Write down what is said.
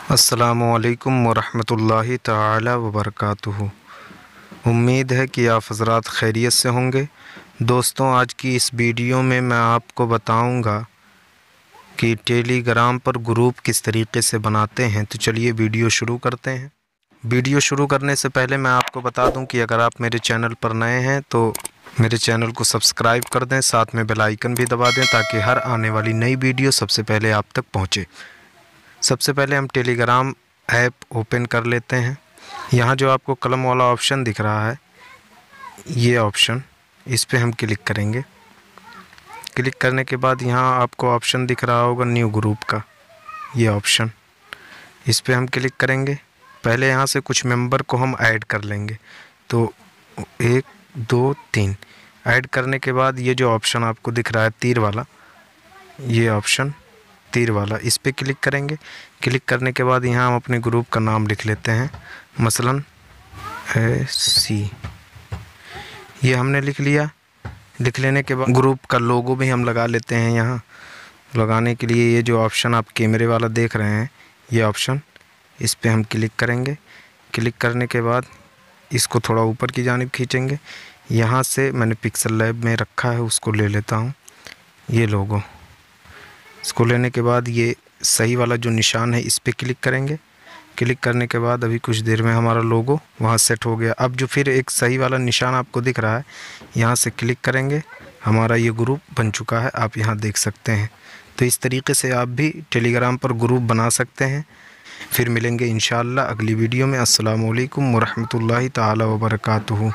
अस्सलामुअलैकुम वरहमतुल्लाहि ताला वबरकातुहू। उम्मीद है कि आप हज़रात खैरियत से होंगे। दोस्तों, आज की इस वीडियो में मैं आपको बताऊंगा कि टेलीग्राम पर ग्रुप किस तरीके से बनाते हैं। तो चलिए वीडियो शुरू करते हैं। वीडियो शुरू करने से पहले मैं आपको बता दूं कि अगर आप मेरे चैनल पर नए हैं तो मेरे चैनल को सब्सक्राइब कर दें, साथ में बेल आइकन भी दबा दें ताकि हर आने वाली नई वीडियो सबसे पहले आप तक पहुँचे। सबसे पहले हम टेलीग्राम ऐप ओपन कर लेते हैं। यहाँ जो आपको कलम वाला ऑप्शन दिख रहा है, ये ऑप्शन, इस पे हम क्लिक करेंगे। क्लिक करने के बाद यहाँ आपको ऑप्शन दिख रहा होगा न्यू ग्रुप का, ये ऑप्शन, इस पे हम क्लिक करेंगे। पहले यहाँ से कुछ मेंबर को हम ऐड कर लेंगे। तो 1 2 3 ऐड करने के बाद ये जो ऑप्शन आपको दिख रहा है तीर वाला, ये ऑप्शन तीर वाला, इस पे क्लिक करेंगे। क्लिक करने के बाद यहाँ हम अपने ग्रुप का नाम लिख लेते हैं, मसलन सी, ये हमने लिख लिया। लिख लेने के बाद ग्रुप का लोगो भी हम लगा लेते हैं। यहाँ लगाने के लिए ये जो ऑप्शन आप कैमरे वाला देख रहे हैं, ये ऑप्शन, इस पे हम क्लिक करेंगे। क्लिक करने के बाद इसको थोड़ा ऊपर की जानिब खींचेंगे। यहाँ से मैंने पिक्सल लैब में रखा है, उसको ले लेता हूँ, ये लोगो। इसको लेने के बाद ये सही वाला जो निशान है, इस पे क्लिक करेंगे। क्लिक करने के बाद अभी कुछ देर में हमारा लोगो वहाँ सेट हो गया। अब जो फिर एक सही वाला निशान आपको दिख रहा है, यहाँ से क्लिक करेंगे, हमारा ये ग्रुप बन चुका है, आप यहाँ देख सकते हैं। तो इस तरीके से आप भी टेलीग्राम पर ग्रुप बना सकते हैं। फिर मिलेंगे इंशाअल्लाह अगली वीडियो में। अस्सलामु अलैकुम वरहमतुल्लाहि ताला वबरकातुहू।